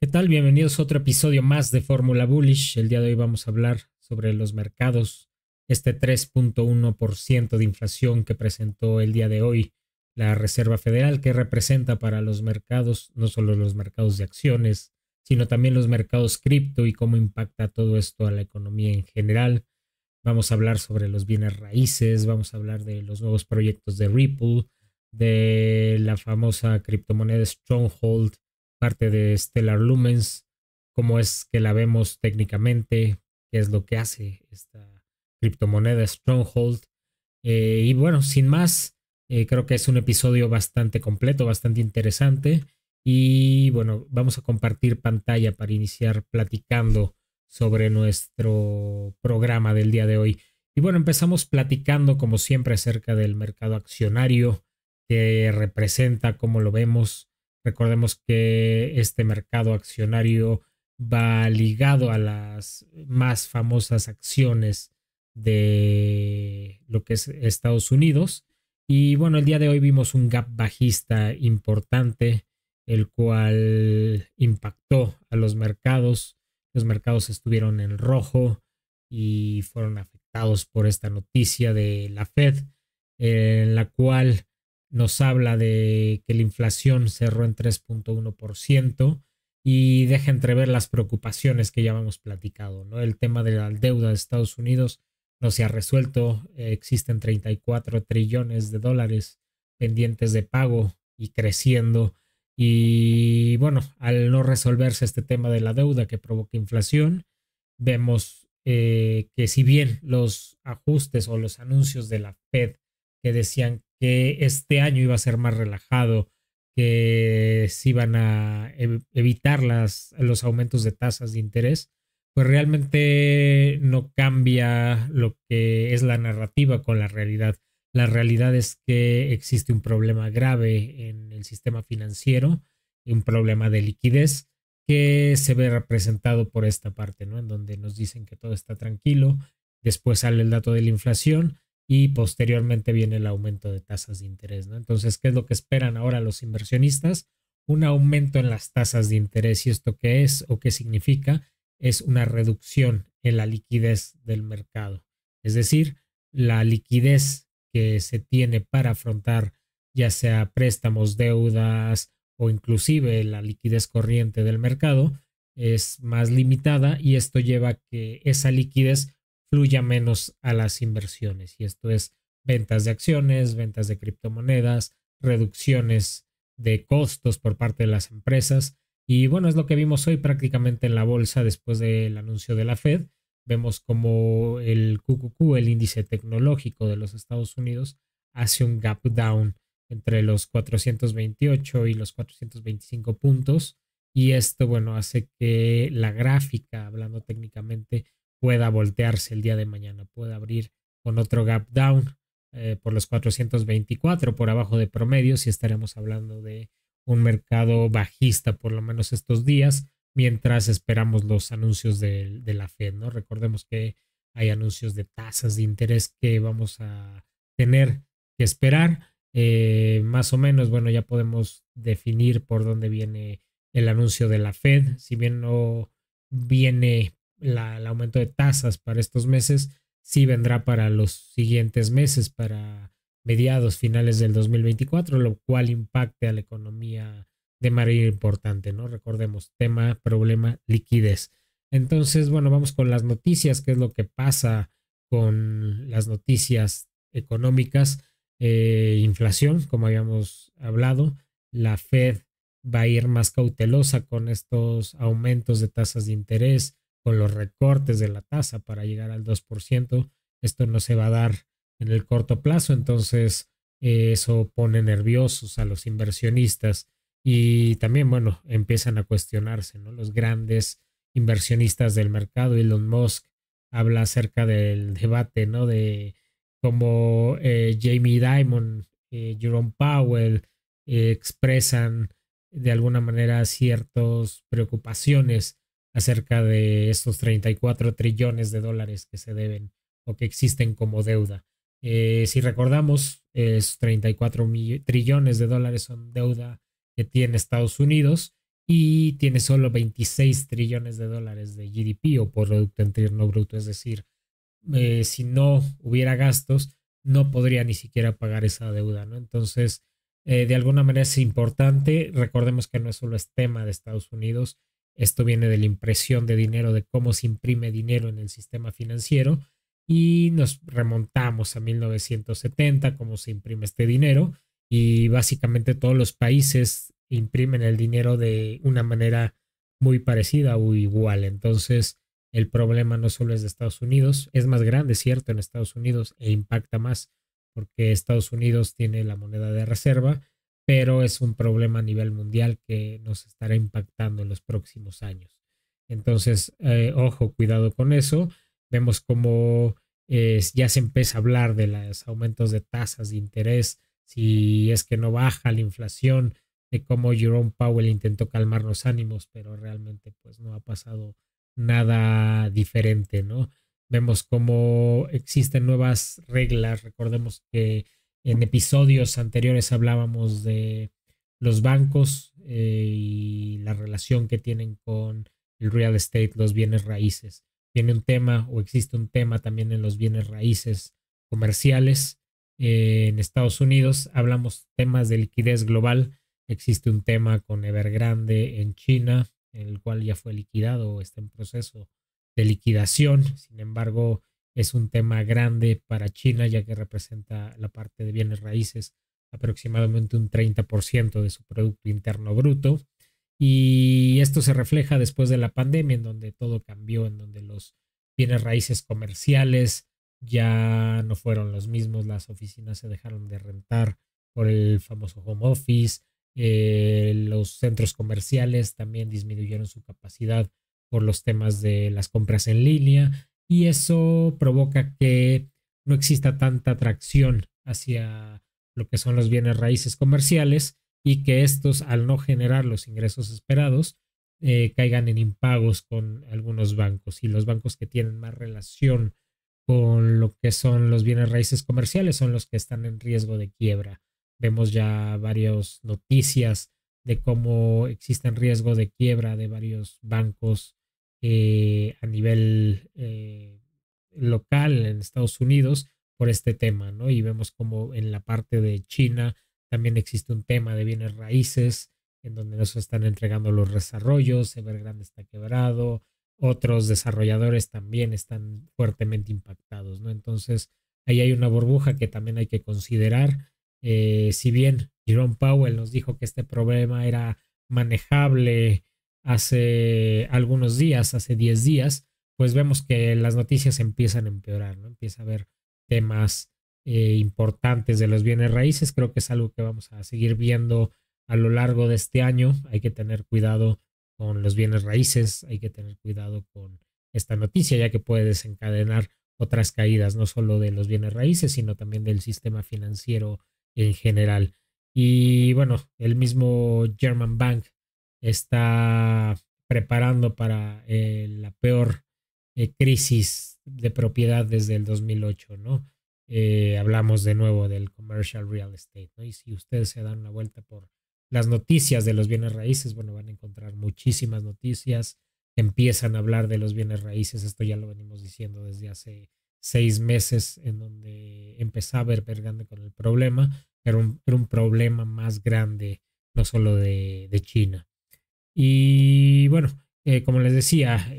¿Qué tal? Bienvenidos a otro episodio más de Fórmula Bullish. El día de hoy vamos a hablar sobre los mercados, este 3.1% de inflación que presentó el día de hoy la Reserva Federal, que representa para los mercados, no solo los mercados de acciones, sino también los mercados cripto y cómo impacta todo esto a la economía en general. Vamos a hablar sobre los bienes raíces, vamos a hablar de los nuevos proyectos de Ripple, de la famosa criptomoneda Stronghold, parte de Stellar Lumens, cómo es que la vemos técnicamente, qué es lo que hace esta criptomoneda Stronghold. Y bueno, sin más, creo que es un episodio bastante completo, bastante interesante. Y bueno, vamos a compartir pantalla para iniciar platicando sobre nuestro programa del día de hoy. Y bueno, empezamos platicando como siempre acerca del mercado accionario que representa, cómo lo vemos. Recordemos que este mercado accionario va ligado a las más famosas acciones de lo que es Estados Unidos. Y bueno, el día de hoy vimos un gap bajista importante, el cual impactó a los mercados. Los mercados estuvieron en rojo y fueron afectados por esta noticia de la Fed, en la cual nos habla de que la inflación cerró en 3.1% y deja entrever las preocupaciones que ya hemos platicado, ¿no? El tema de la deuda de Estados Unidos no se ha resuelto, existen 34 trillones de dólares pendientes de pago y creciendo. Y bueno, al no resolverse este tema de la deuda que provoca inflación, vemos que si bien los ajustes o los anuncios de la Fed que decían que este año iba a ser más relajado, que se iban a evitar los aumentos de tasas de interés, pues realmente no cambia lo que es la narrativa con la realidad. La realidad es que existe un problema grave en el sistema financiero, un problema de liquidez que se ve representado por esta parte, ¿no? En donde nos dicen que todo está tranquilo, después sale el dato de la inflación y posteriormente viene el aumento de tasas de interés, ¿no? Entonces, ¿qué es lo que esperan ahora los inversionistas? Un aumento en las tasas de interés. ¿Y esto qué es o qué significa? Es una reducción en la liquidez del mercado. Es decir, la liquidez que se tiene para afrontar ya sea préstamos, deudas o inclusive la liquidez corriente del mercado es más limitada y esto lleva a que esa liquidez fluya menos a las inversiones. Y esto es ventas de acciones, ventas de criptomonedas, reducciones de costos por parte de las empresas. Y bueno, es lo que vimos hoy prácticamente en la bolsa después del anuncio de la Fed. Vemos como el QQQ, el índice tecnológico de los Estados Unidos, hace un gap down entre los 428 y los 425 puntos. Y esto, bueno, hace que la gráfica, hablando técnicamente, pueda voltearse el día de mañana, pueda abrir con otro gap down por los 424 por abajo de promedio, si estaremos hablando de un mercado bajista por lo menos estos días, mientras esperamos los anuncios de la Fed, ¿no? Recordemos que hay anuncios de tasas de interés que vamos a tener que esperar. Más o menos, bueno, ya podemos definir por dónde viene el anuncio de la Fed. Si bien no viene el aumento de tasas para estos meses, sí vendrá para los siguientes meses, para mediados, finales del 2024, lo cual impacte a la economía de manera importante, ¿no? Recordemos, tema, problema, liquidez. Entonces, bueno, vamos con las noticias, qué es lo que pasa con las noticias económicas. Inflación, como habíamos hablado, la Fed va a ir más cautelosa con estos aumentos de tasas de interés, con los recortes de la tasa para llegar al 2%. Esto no se va a dar en el corto plazo, entonces eso pone nerviosos a los inversionistas y también, bueno, empiezan a cuestionarse, ¿no? Los grandes inversionistas del mercado. Elon Musk habla acerca del debate, ¿no? De cómo Jamie Dimon, Jerome Powell expresan de alguna manera ciertas preocupaciones acerca de estos 34 trillones de dólares que se deben o que existen como deuda. Si recordamos, es 34 trillones de dólares son deuda que tiene Estados Unidos y tiene solo 26 trillones de dólares de GDP o Producto Interno Bruto. Es decir, si no hubiera gastos, no podría ni siquiera pagar esa deuda, ¿no? Entonces, de alguna manera es importante. Recordemos que no es solo es tema de Estados Unidos. Esto viene de la impresión de dinero, de cómo se imprime dinero en el sistema financiero y nos remontamos a 1970, cómo se imprime este dinero y básicamente todos los países imprimen el dinero de una manera muy parecida o igual. Entonces, el problema no solo es de Estados Unidos, es más grande, cierto, en Estados Unidos e impacta más porque Estados Unidos tiene la moneda de reserva, pero es un problema a nivel mundial que nos estará impactando en los próximos años. Entonces, ojo, cuidado con eso. Vemos cómo ya se empieza a hablar de los aumentos de tasas de interés, si es que no baja la inflación, de cómo Jerome Powell intentó calmar los ánimos, pero realmente pues no ha pasado nada diferente, ¿no? Vemos cómo existen nuevas reglas. Recordemos que en episodios anteriores hablábamos de los bancos y la relación que tienen con el real estate, los bienes raíces. Tiene un tema o existe un tema también en los bienes raíces comerciales. En Estados Unidos hablamos temas de liquidez global. Existe un tema con Evergrande en China, el cual ya fue liquidado o está en proceso de liquidación. Sin embargo, es un tema grande para China, ya que representa la parte de bienes raíces aproximadamente un 30% de su Producto Interno Bruto. Y esto se refleja después de la pandemia, en donde todo cambió, en donde los bienes raíces comerciales ya no fueron los mismos, las oficinas se dejaron de rentar por el famoso home office, los centros comerciales también disminuyeron su capacidad por los temas de las compras en línea y eso provoca que no exista tanta atracción hacia lo que son los bienes raíces comerciales y que estos, al no generar los ingresos esperados, caigan en impagos con algunos bancos y los bancos que tienen más relación con lo que son los bienes raíces comerciales son los que están en riesgo de quiebra. Vemos ya varias noticias de cómo existen riesgo de quiebra de varios bancos a nivel local en Estados Unidos por este tema, ¿no? Y vemos como en la parte de China también existe un tema de bienes raíces en donde nos están entregando los desarrollos, Evergrande está quebrado, otros desarrolladores también están fuertemente impactados, ¿no? Entonces, ahí hay una burbuja que también hay que considerar. Si bien Jerome Powell nos dijo que este problema era manejable hace algunos días, hace 10 días, pues vemos que las noticias empiezan a empeorar, ¿no? Empieza a haber temas importantes de los bienes raíces. Creo que es algo que vamos a seguir viendo a lo largo de este año. Hay que tener cuidado con los bienes raíces, hay que tener cuidado con esta noticia, ya que puede desencadenar otras caídas, no solo de los bienes raíces, sino también del sistema financiero en general. Y bueno, el mismo German Bank está preparando para la peor crisis de propiedad desde el 2008, ¿no? Hablamos de nuevo del commercial real estate, ¿no? Y si ustedes se dan una vuelta por las noticias de los bienes raíces, bueno, van a encontrar muchísimas noticias que empiezan a hablar de los bienes raíces. Esto ya lo venimos diciendo desde hace 6 meses, en donde empezaba a ver grande con el problema, pero era un problema más grande, no solo de China. Y bueno, como les decía,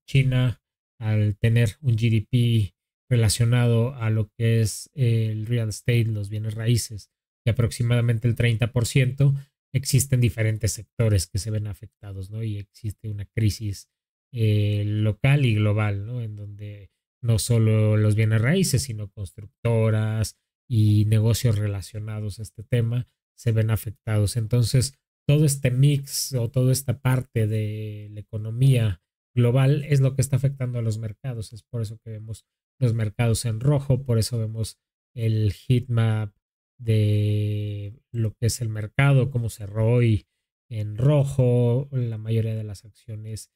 China, al tener un GDP relacionado a lo que es el real estate, los bienes raíces, de aproximadamente el 30%, existen diferentes sectores que se ven afectados, ¿no? Y existe una crisis local y global, ¿no? En donde no solo los bienes raíces, sino constructoras y negocios relacionados a este tema se ven afectados. Entonces, todo este mix o toda esta parte de la economía global es lo que está afectando a los mercados. Es por eso que vemos los mercados en rojo, por eso vemos el heat map de lo que es el mercado, cómo cerró hoy en rojo, la mayoría de las acciones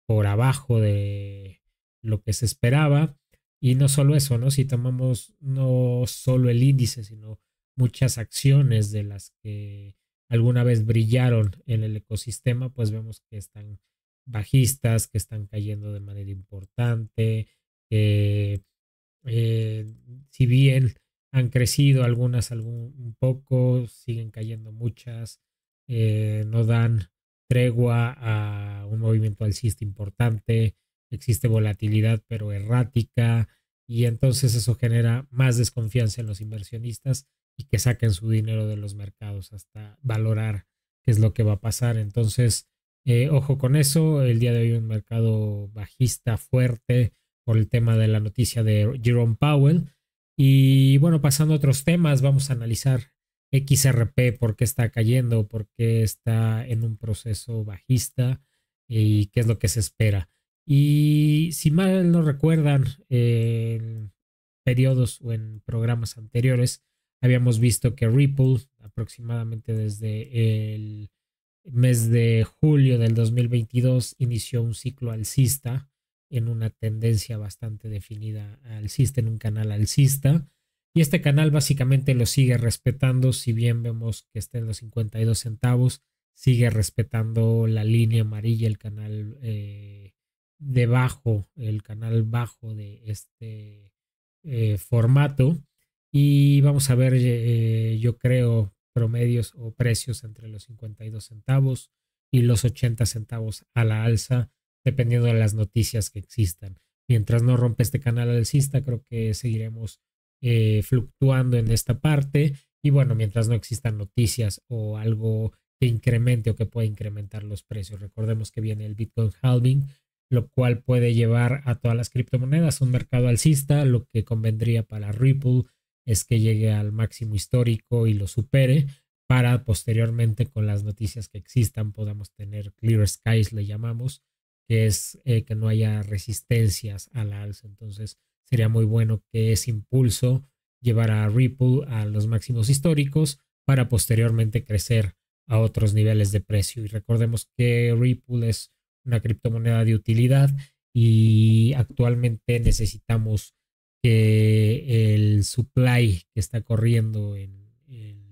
por abajo de lo que se esperaba. Y no solo eso, ¿no? Si tomamos no solo el índice, sino muchas acciones de las que alguna vez brillaron en el ecosistema, pues vemos que están bajistas, que están cayendo de manera importante, que si bien han crecido algunas un poco, siguen cayendo muchas, no dan tregua a un movimiento alcista importante, existe volatilidad pero errática y entonces eso genera más desconfianza en los inversionistas y que saquen su dinero de los mercados hasta valorar qué es lo que va a pasar. Entonces, ojo con eso, el día de hoy un mercado bajista fuerte por el tema de la noticia de Jerome Powell. Y bueno, pasando a otros temas, vamos a analizar XRP, por qué está cayendo, por qué está en un proceso bajista y qué es lo que se espera. Y si mal no recuerdan, en periodos o en programas anteriores, habíamos visto que Ripple, aproximadamente desde el mes de julio del 2022, inició un ciclo alcista en una tendencia bastante definida alcista, en un canal alcista. Y este canal básicamente lo sigue respetando, si bien vemos que está en los 52 centavos, sigue respetando la línea amarilla, el canal debajo, el canal bajo de este formato. Y vamos a ver, yo creo, promedios o precios entre los 52 centavos y los 80 centavos a la alza, dependiendo de las noticias que existan. Mientras no rompe este canal alcista, creo que seguiremos fluctuando en esta parte. Y bueno, mientras no existan noticias o algo que incremente o que pueda incrementar los precios. Recordemos que viene el Bitcoin halving, lo cual puede llevar a todas las criptomonedas a un mercado alcista. Lo que convendría para Ripple es que llegue al máximo histórico y lo supere, para posteriormente, con las noticias que existan, podamos tener clear skies, le llamamos, que es que no haya resistencias a la alza. Entonces sería muy bueno que ese impulso llevara a Ripple a los máximos históricos para posteriormente crecer a otros niveles de precio. Y recordemos que Ripple es una criptomoneda de utilidad y actualmente necesitamos que el supply que está corriendo en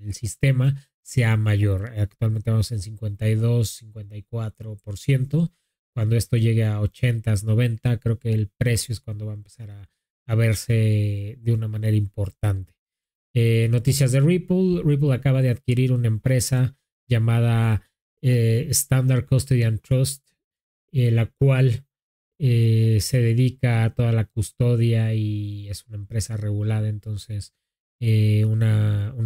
el sistema sea mayor. Actualmente vamos en 52, 54%. Cuando esto llegue a 80, 90, creo que el precio es cuando va a empezar a verse de una manera importante. Noticias de Ripple. Ripple acaba de adquirir una empresa llamada Standard Custodian Trust, la cual se dedica a toda la custodia y es una empresa regulada. Entonces, un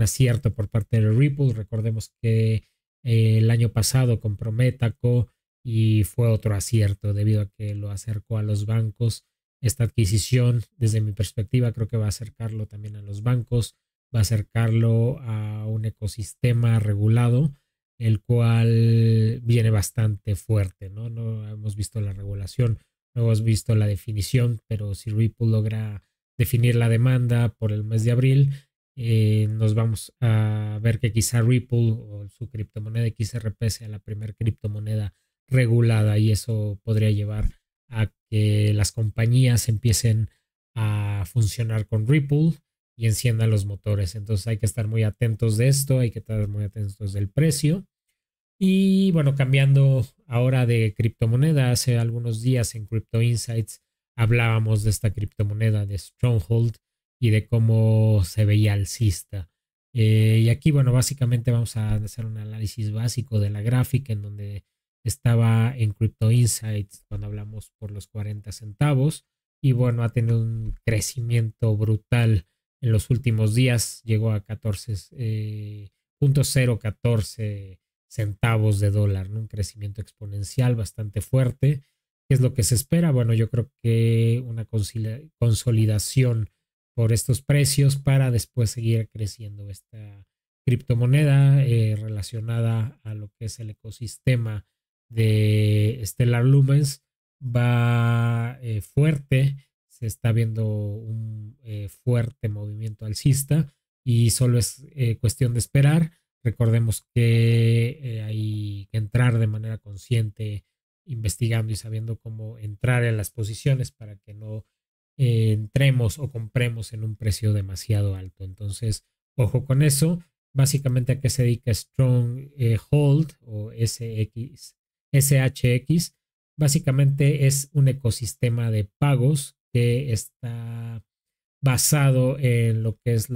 acierto por parte de Ripple. Recordemos que el año pasado compró Metaco y fue otro acierto debido a que lo acercó a los bancos. Esta adquisición, desde mi perspectiva, creo que va a acercarlo también a los bancos, va a acercarlo a un ecosistema regulado, el cual viene bastante fuerte, ¿no? No hemos visto la regulación, no hemos visto la definición, pero si Ripple logra definir la demanda por el mes de abril, nos vamos a ver que quizá Ripple o su criptomoneda XRP sea la primera criptomoneda regulada, y eso podría llevar a que las compañías empiecen a funcionar con Ripple y enciendan los motores. Entonces hay que estar muy atentos de esto, hay que estar muy atentos del precio. Y bueno, cambiando ahora de criptomoneda, hace algunos días en Crypto Insights hablábamos de esta criptomoneda de Stronghold y de cómo se veía alcista. Y aquí, bueno, básicamente vamos a hacer un análisis básico de la gráfica, en donde estaba en Crypto Insights cuando hablamos por los 40 centavos. Y bueno, ha tenido un crecimiento brutal en los últimos días, llegó a 14.014 centavos de dólar, ¿no? Un crecimiento exponencial bastante fuerte. ¿Qué es lo que se espera? Bueno, yo creo que una consolidación por estos precios para después seguir creciendo esta criptomoneda relacionada a lo que es el ecosistema de Stellar Lumens. Va fuerte, se está viendo un fuerte movimiento alcista y solo es cuestión de esperar. Recordemos que hay que entrar de manera consciente, investigando y sabiendo cómo entrar en las posiciones para que no entremos o compremos en un precio demasiado alto. Entonces, ojo con eso. Básicamente, ¿a qué se dedica Stronghold o SHX? Básicamente es un ecosistema de pagos que está basado en lo que es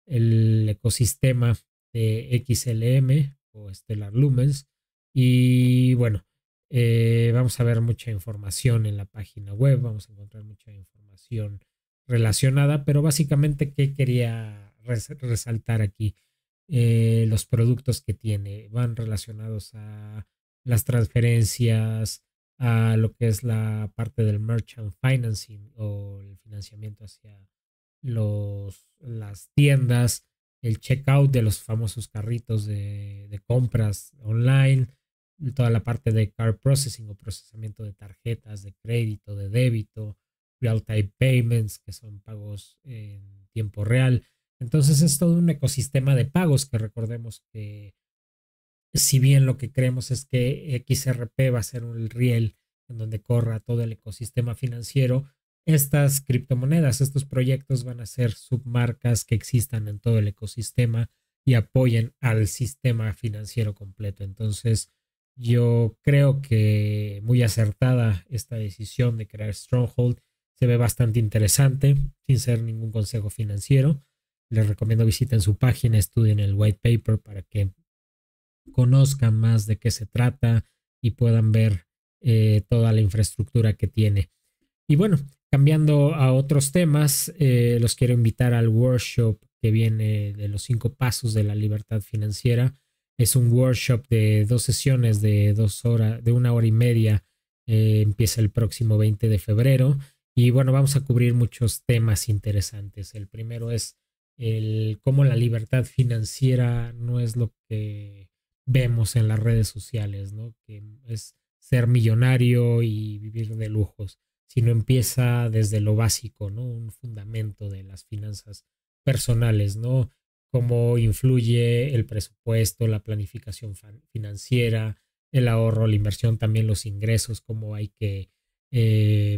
el ecosistema de XLM o Stellar Lumens. Y bueno, vamos a ver mucha información en la página web, vamos a encontrar mucha información relacionada, pero básicamente, ¿qué quería resaltar aquí? Los productos que tiene van relacionados a las transferencias, a lo que es la parte del merchant financing o el financiamiento hacia las tiendas, el checkout de los famosos carritos de compras online, toda la parte de card processing o procesamiento de tarjetas de crédito, de débito, real-time payments, que son pagos en tiempo real. Entonces es todo un ecosistema de pagos que recordemos que si bien lo que creemos es que XRP va a ser un riel en donde corra todo el ecosistema financiero, estas criptomonedas, estos proyectos van a ser submarcas que existan en todo el ecosistema y apoyen al sistema financiero completo. Entonces, yo creo que muy acertada esta decisión de crear Stronghold. Se ve bastante interesante, sin ser ningún consejo financiero. Les recomiendo visiten su página, estudien el white paper para que conozcan más de qué se trata y puedan ver toda la infraestructura que tiene. Y bueno, cambiando a otros temas, los quiero invitar al workshop que viene de los 5 pasos de la libertad financiera. Es un workshop de 2 sesiones de 2 horas, de 1 hora y media. Empieza el próximo 20 de febrero. Y bueno, vamos a cubrir muchos temas interesantes. El primero es cómo la libertad financiera no es lo que vemos en las redes sociales, ¿no? Que es ser millonario y vivir de lujos, sino empieza desde lo básico, ¿no? Un fundamento de las finanzas personales, ¿no? Cómo influye el presupuesto, la planificación financiera, el ahorro, la inversión, también los ingresos, cómo hay que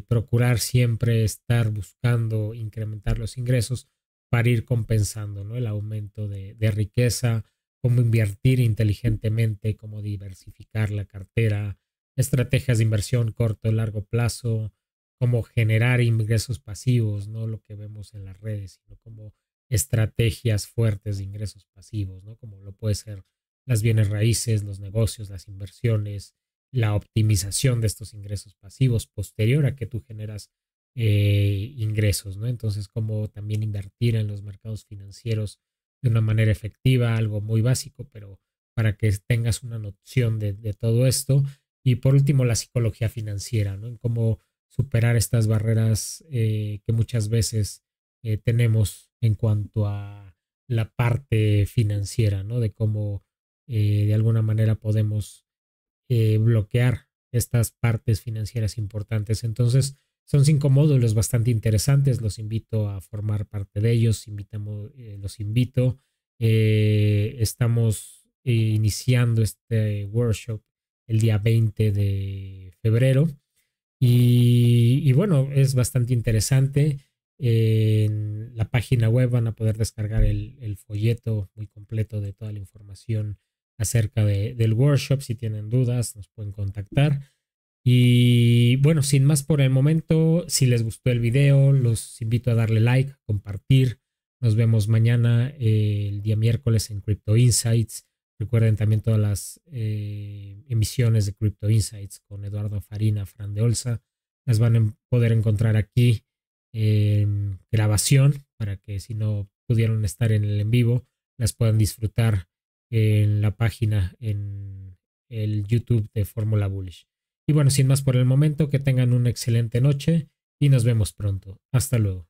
procurar siempre estar buscando incrementar los ingresos para ir compensando, ¿no? El aumento de riqueza, cómo invertir inteligentemente, cómo diversificar la cartera, estrategias de inversión corto y largo plazo, cómo generar ingresos pasivos, no lo que vemos en las redes, sino como estrategias fuertes de ingresos pasivos, ¿no? Como lo puede ser las bienes raíces, los negocios, las inversiones, la optimización de estos ingresos pasivos posterior a que tú generas ingresos, ¿no? Entonces, cómo también invertir en los mercados financieros de una manera efectiva, algo muy básico, pero para que tengas una noción de todo esto. Y por último, la psicología financiera, ¿no? En cómo superar estas barreras que muchas veces tenemos en cuanto a la parte financiera, ¿no? De cómo de alguna manera podemos bloquear estas partes financieras importantes. Entonces, son 5 módulos bastante interesantes. Los invito a formar parte de ellos. Los invito. Estamos iniciando este workshop el día 20 de febrero. Y bueno, es bastante interesante. En la página web van a poder descargar el folleto muy completo de toda la información acerca del workshop. Si tienen dudas, nos pueden contactar. Y bueno, sin más por el momento, si les gustó el video, los invito a darle like, compartir. Nos vemos mañana, el día miércoles en Crypto Insights. Recuerden también todas las emisiones de Crypto Insights con Eduardo Farina, Fran de Olsa. Las van a poder encontrar aquí en grabación para que si no pudieron estar en el en vivo, las puedan disfrutar en la página, en el YouTube de Fórmula Bullish. Y bueno, sin más por el momento, que tengan una excelente noche y nos vemos pronto. Hasta luego.